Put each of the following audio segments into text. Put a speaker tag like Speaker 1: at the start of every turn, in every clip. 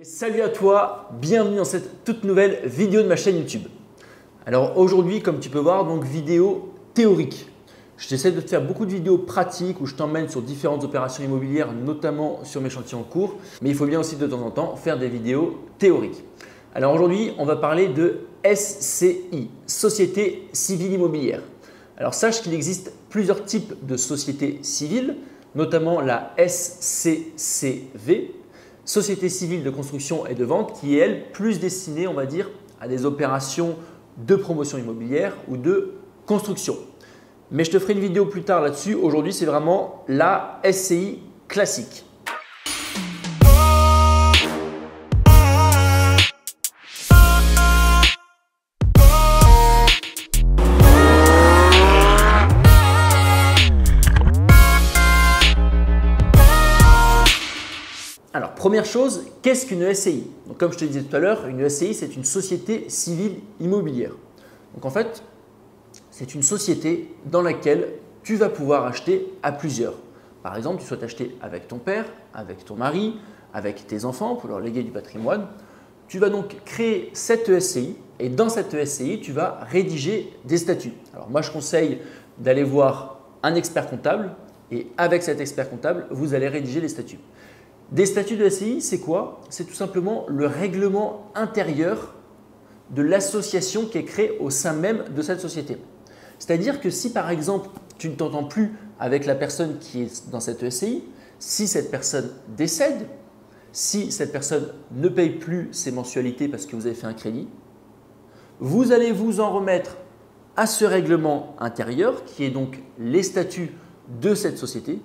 Speaker 1: Et salut à toi, bienvenue dans cette toute nouvelle vidéo de ma chaîne YouTube. Alors aujourd'hui, comme tu peux voir, donc vidéo théorique. Je t'essaie de te faire beaucoup de vidéos pratiques où je t'emmène sur différentes opérations immobilières, notamment sur mes chantiers en cours. Mais il faut bien aussi de temps en temps faire des vidéos théoriques. Alors aujourd'hui, on va parler de SCI, Société Civile Immobilière. Alors sache qu'il existe plusieurs types de sociétés civiles, notamment la SCCV, Société Civile de Construction et de Vente, qui est elle plus destinée, on va dire, à des opérations de promotion immobilière ou de construction. Mais je te ferai une vidéo plus tard là-dessus. Aujourd'hui, c'est vraiment la SCI classique. Alors, première chose, qu'est-ce qu'une SCI? Donc, comme je te disais tout à l'heure, une SCI, c'est une société civile immobilière. Donc, en fait, c'est une société dans laquelle tu vas pouvoir acheter à plusieurs. Par exemple, tu souhaites acheter avec ton père, avec ton mari, avec tes enfants pour leur léguer du patrimoine. Tu vas donc créer cette SCI et dans cette SCI, tu vas rédiger des statuts. Alors, moi, je conseille d'aller voir un expert comptable et avec cet expert comptable, vous allez rédiger les statuts. Des statuts de SCI, c'est quoi? C'est tout simplement le règlement intérieur de l'association qui est créée au sein même de cette société. C'est-à-dire que si par exemple, tu ne t'entends plus avec la personne qui est dans cette SCI, si cette personne décède, si cette personne ne paye plus ses mensualités parce que vous avez fait un crédit, vous allez vous en remettre à ce règlement intérieur qui est donc les statuts de cette société.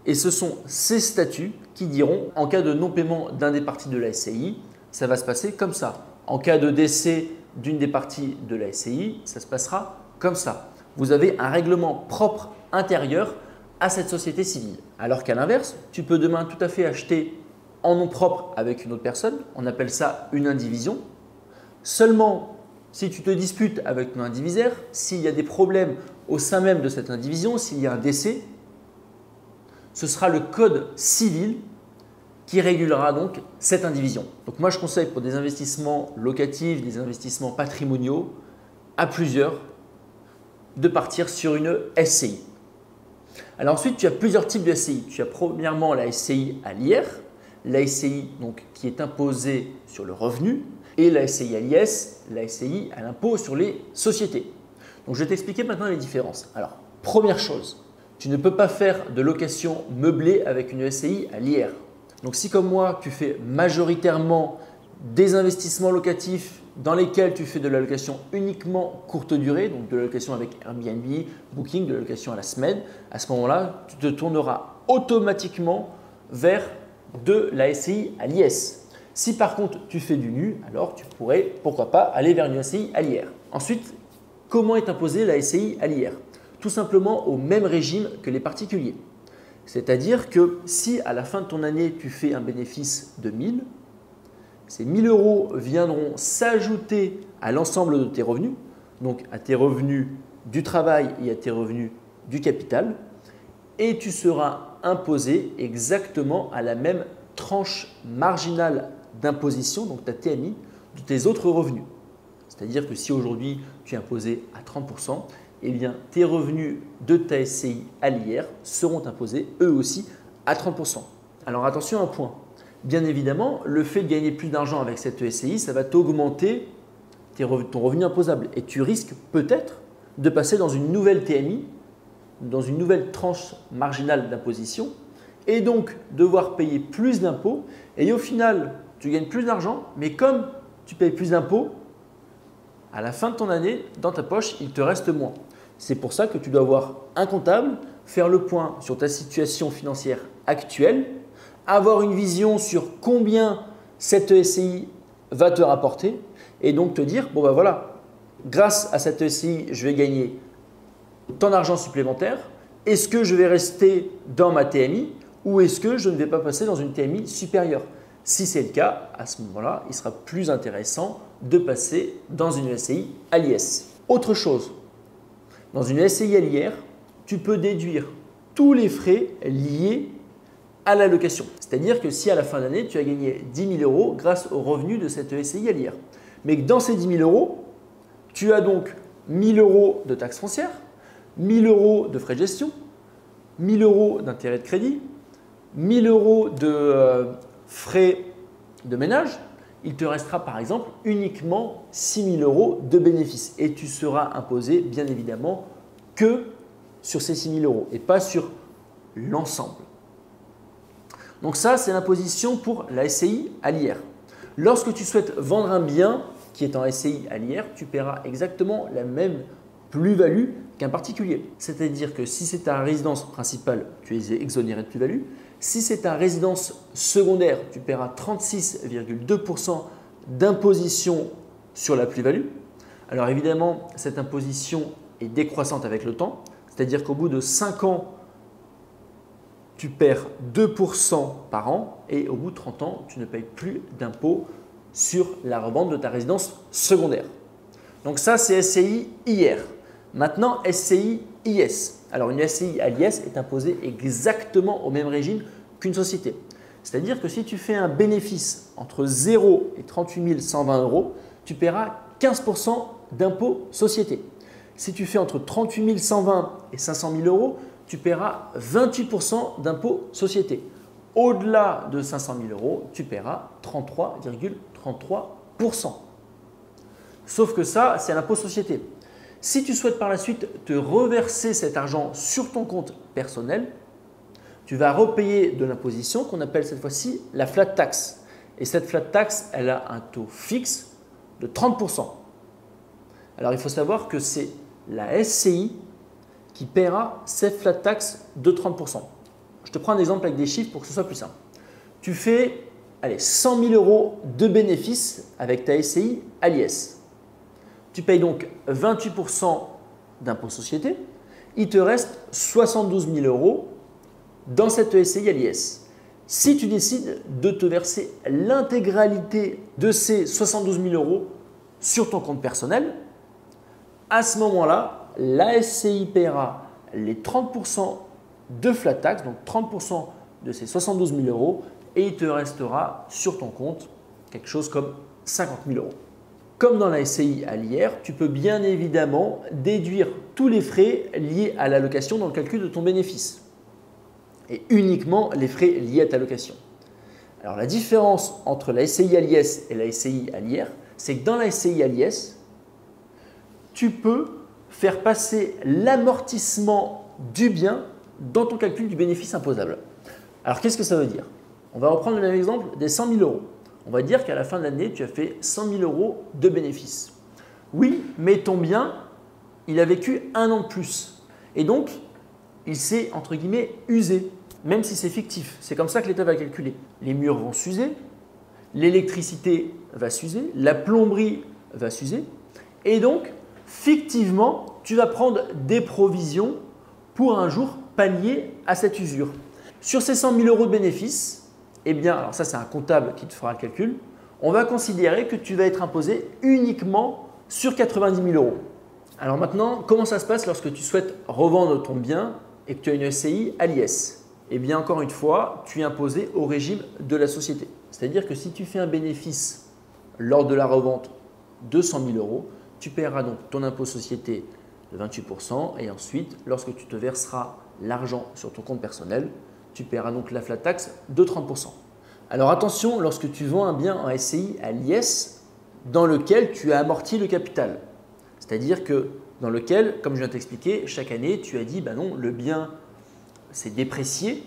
Speaker 1: Et ce sont ces statuts qui diront en cas de non-paiement d'un des parties de la SCI, ça va se passer comme ça. En cas de décès d'une des parties de la SCI, ça se passera comme ça. Vous avez un règlement propre intérieur à cette société civile. Alors qu'à l'inverse, tu peux demain tout à fait acheter en nom propre avec une autre personne. On appelle ça une indivision. Seulement, si tu te disputes avec ton indivisaire, s'il y a des problèmes au sein même de cette indivision, s'il y a un décès, ce sera le code civil qui régulera donc cette indivision. Donc moi, je conseille pour des investissements locatifs, des investissements patrimoniaux, à plusieurs, de partir sur une SCI. Alors ensuite, tu as plusieurs types de SCI. Tu as premièrement la SCI à l'IR, la SCI donc, qui est imposée sur le revenu, et la SCI à l'IS, la SCI à l'impôt sur les sociétés. Donc je vais t'expliquer maintenant les différences. Alors, première chose, tu ne peux pas faire de location meublée avec une SCI à l'IR. Donc si comme moi, tu fais majoritairement des investissements locatifs dans lesquels tu fais de la location uniquement courte durée, donc de la location avec Airbnb, Booking, de la location à la semaine, à ce moment-là, tu te tourneras automatiquement vers de la SCI à l'IS. Si par contre tu fais du nu, alors tu pourrais, pourquoi pas, aller vers une SCI à l'IR. Ensuite, comment est imposée la SCI à l'IR? Tout simplement au même régime que les particuliers. C'est-à-dire que si à la fin de ton année, tu fais un bénéfice de 1000, ces 1000 € viendront s'ajouter à l'ensemble de tes revenus, donc à tes revenus du travail et à tes revenus du capital, et tu seras imposé exactement à la même tranche marginale d'imposition, donc ta TMI, de tes autres revenus. C'est-à-dire que si aujourd'hui tu es imposé à 30%, eh bien, tes revenus de ta SCI à l'IR seront imposés eux aussi à 30%. Alors attention à un point, bien évidemment, le fait de gagner plus d'argent avec cette SCI, ça va t'augmenter ton revenu imposable et tu risques peut-être de passer dans une nouvelle TMI, dans une nouvelle tranche marginale d'imposition et donc devoir payer plus d'impôts et au final, tu gagnes plus d'argent, mais comme tu payes plus d'impôts, à la fin de ton année, dans ta poche, il te reste moins. C'est pour ça que tu dois avoir un comptable, faire le point sur ta situation financière actuelle, avoir une vision sur combien cette SCI va te rapporter et donc te dire, bon ben voilà, grâce à cette SCI, je vais gagner tant d'argent supplémentaire. Est-ce que je vais rester dans ma TMI ou est-ce que je ne vais pas passer dans une TMI supérieure? Si c'est le cas, à ce moment-là, il sera plus intéressant de passer dans une SCI à l'IS. Autre chose, dans une SCI à l'IR, tu peux déduire tous les frais liés à la location. C'est-à-dire que si à la fin d'année, tu as gagné 10 000 euros grâce au revenu de cette SCI à l'IR, mais que dans ces 10 000 euros, tu as donc 1 000 euros de taxes foncières, 1 000 euros de frais de gestion, 1 000 euros d'intérêt de crédit, 1 000 euros de frais de ménage, il te restera par exemple uniquement 6 000 euros de bénéfices et tu seras imposé bien évidemment que sur ces 6 000 euros et pas sur l'ensemble. Donc ça, c'est l'imposition pour la SCI à l'IR. Lorsque tu souhaites vendre un bien qui est en SCI à l'IR, tu paieras exactement la même plus-value qu'un particulier. C'est-à-dire que si c'est ta résidence principale, tu es exonéré de plus-value. Si c'est ta résidence secondaire, tu paieras 36,2% d'imposition sur la plus-value. Alors évidemment, cette imposition est décroissante avec le temps. C'est-à-dire qu'au bout de 5 ans, tu perds 2% par an et au bout de 30 ans, tu ne payes plus d'impôt sur la revente de ta résidence secondaire. Donc ça, c'est SCI IR. Maintenant, SCI IS. Alors une SCI à l'IS est imposée exactement au même régime qu'une société. C'est-à-dire que si tu fais un bénéfice entre 0 et 38 120 euros, tu paieras 15% d'impôt société. Si tu fais entre 38 120 et 500 000 euros, tu paieras 28% d'impôt société. Au-delà de 500 000 euros, tu paieras 33,33%. Sauf que ça, c'est l'impôt société. Si tu souhaites par la suite te reverser cet argent sur ton compte personnel, tu vas repayer de l'imposition qu'on appelle cette fois-ci la flat tax. Et cette flat tax, elle a un taux fixe de 30%. Alors, il faut savoir que c'est la SCI qui paiera cette flat tax de 30%. Je te prends un exemple avec des chiffres pour que ce soit plus simple. Tu fais 100 000 euros de bénéfices avec ta SCI à l'IS. Tu payes donc 28% d'impôt société. Il te reste 72 000 euros dans cette SCI à l'IS. Si tu décides de te verser l'intégralité de ces 72 000 euros sur ton compte personnel, à ce moment-là, la SCI paiera les 30% de flat tax, donc 30% de ces 72 000 euros, et il te restera sur ton compte quelque chose comme 50 000 euros. Comme dans la SCI à l'IR, tu peux bien évidemment déduire tous les frais liés à la location dans le calcul de ton bénéfice et uniquement les frais liés à ta location. Alors la différence entre la SCI à l'IS et la SCI à l'IR, c'est que dans la SCI à l'IS, tu peux faire passer l'amortissement du bien dans ton calcul du bénéfice imposable. Alors qu'est-ce que ça veut dire? On va reprendre le même exemple des 100 000 euros. On va dire qu'à la fin de l'année, tu as fait 100 000 euros de bénéfices. Oui, mais ton bien, il a vécu 1 an de plus. Et donc, il s'est, entre guillemets, usé, même si c'est fictif. C'est comme ça que l'État va calculer. Les murs vont s'user, l'électricité va s'user, la plomberie va s'user. Et donc, fictivement, tu vas prendre des provisions pour un jour pallier à cette usure. Sur ces 100 000 euros de bénéfices, eh bien, alors ça c'est un comptable qui te fera le calcul, on va considérer que tu vas être imposé uniquement sur 90 000 euros. Alors maintenant, comment ça se passe lorsque tu souhaites revendre ton bien et que tu as une SCI à l'IS? Eh bien, encore une fois, tu es imposé au régime de la société. C'est-à-dire que si tu fais un bénéfice lors de la revente de 100 000 euros, tu paieras donc ton impôt société de 28% et ensuite, lorsque tu te verseras l'argent sur ton compte personnel, tu paieras donc la flat tax de 30%. Alors attention, lorsque tu vends un bien en SCI à l'IS dans lequel tu as amorti le capital, c'est-à-dire que dans lequel, comme je viens de t'expliquer, chaque année tu as dit bah non, le bien s'est déprécié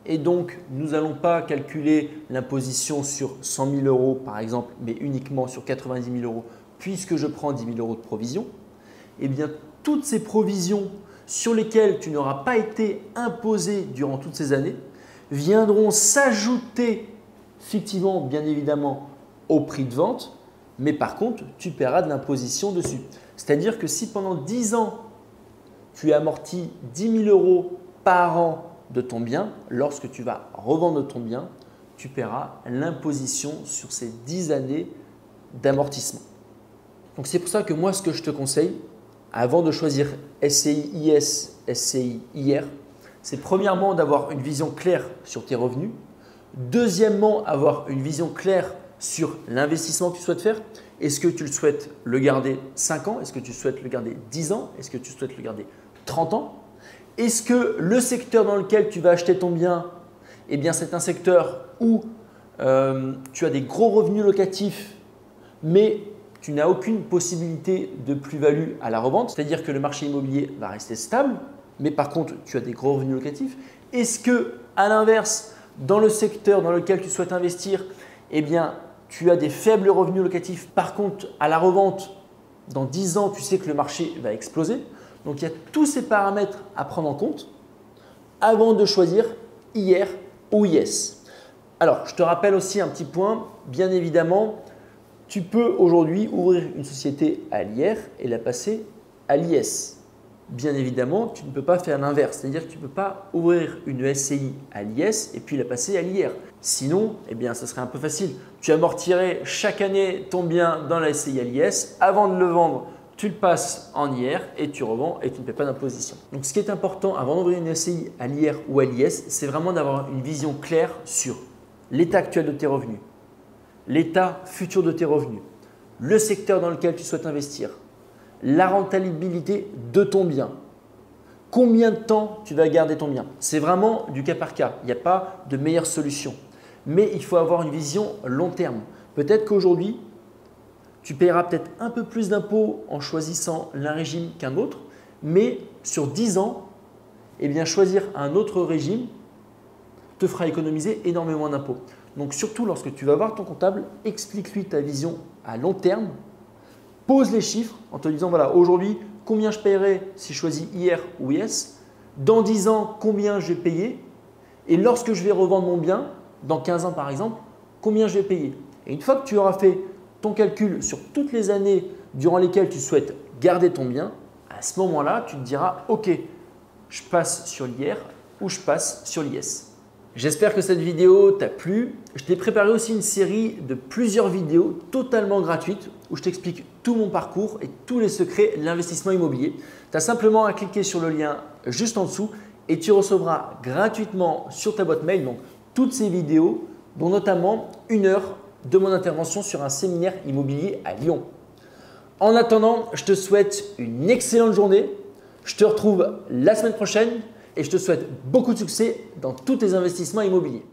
Speaker 1: et donc nous n'allons pas calculer l'imposition sur 100 000 euros par exemple, mais uniquement sur 90 000 euros puisque je prends 10 000 euros de provision. Eh bien, toutes ces provisions sur lesquelles tu n'auras pas été imposé durant toutes ces années viendront s'ajouter fictivement, bien évidemment, au prix de vente, mais par contre, tu paieras de l'imposition dessus. C'est-à-dire que si pendant 10 ans, tu amortis 10 000 euros par an de ton bien, lorsque tu vas revendre ton bien, tu paieras l'imposition sur ces 10 années d'amortissement. Donc c'est pour ça que moi, ce que je te conseille, avant de choisir SCI IS, SCI IR, c'est premièrement d'avoir une vision claire sur tes revenus. Deuxièmement, avoir une vision claire sur l'investissement que tu souhaites faire. Est-ce que tu le souhaites le garder 5 ans? Est-ce que tu souhaites le garder 10 ans? Est-ce que tu souhaites le garder 30 ans? Est-ce que le secteur dans lequel tu vas acheter ton bien, eh bien c'est un secteur où tu as des gros revenus locatifs, mais tu n'as aucune possibilité de plus-value à la revente, c'est-à-dire que le marché immobilier va rester stable, mais par contre, tu as des gros revenus locatifs. Est-ce que, à l'inverse, dans le secteur dans lequel tu souhaites investir, eh bien, tu as des faibles revenus locatifs, par contre, à la revente, dans 10 ans, tu sais que le marché va exploser. Donc, il y a tous ces paramètres à prendre en compte avant de choisir IR ou IS. Alors, je te rappelle aussi un petit point, bien évidemment, tu peux aujourd'hui ouvrir une société à l'IR et la passer à l'IS. Bien évidemment, tu ne peux pas faire l'inverse, c'est-à-dire que tu ne peux pas ouvrir une SCI à l'IS et puis la passer à l'IR. Sinon, eh bien, ça serait un peu facile. Tu amortirais chaque année ton bien dans la SCI à l'IS. Avant de le vendre, tu le passes en IR et tu revends et tu ne paies pas d'imposition. Donc, ce qui est important avant d'ouvrir une SCI à l'IR ou à l'IS, c'est vraiment d'avoir une vision claire sur l'état actuel de tes revenus, l'état futur de tes revenus, le secteur dans lequel tu souhaites investir, la rentabilité de ton bien, combien de temps tu vas garder ton bien. C'est vraiment du cas par cas, il n'y a pas de meilleure solution. Mais il faut avoir une vision long terme. Peut-être qu'aujourd'hui, tu paieras peut-être un peu plus d'impôts en choisissant l'un régime qu'un autre, mais sur 10 ans, eh bien, choisir un autre régime te fera économiser énormément d'impôts. Donc surtout lorsque tu vas voir ton comptable, explique-lui ta vision à long terme, pose les chiffres en te disant voilà, aujourd'hui, combien je paierai si je choisis IR ou IS, dans 10 ans, combien je vais payer et lorsque je vais revendre mon bien, dans 15 ans par exemple, combien je vais payer. Et une fois que tu auras fait ton calcul sur toutes les années durant lesquelles tu souhaites garder ton bien, à ce moment-là, tu te diras ok, je passe sur l'IR ou je passe sur l'IS. J'espère que cette vidéo t'a plu. Je t'ai préparé aussi une série de plusieurs vidéos totalement gratuites où je t'explique tout mon parcours et tous les secrets de l'investissement immobilier. Tu as simplement à cliquer sur le lien juste en dessous et tu recevras gratuitement sur ta boîte mail donc, toutes ces vidéos, dont notamment 1 heure de mon intervention sur un séminaire immobilier à Lyon. En attendant, je te souhaite une excellente journée. Je te retrouve la semaine prochaine. Et je te souhaite beaucoup de succès dans tous tes investissements immobiliers.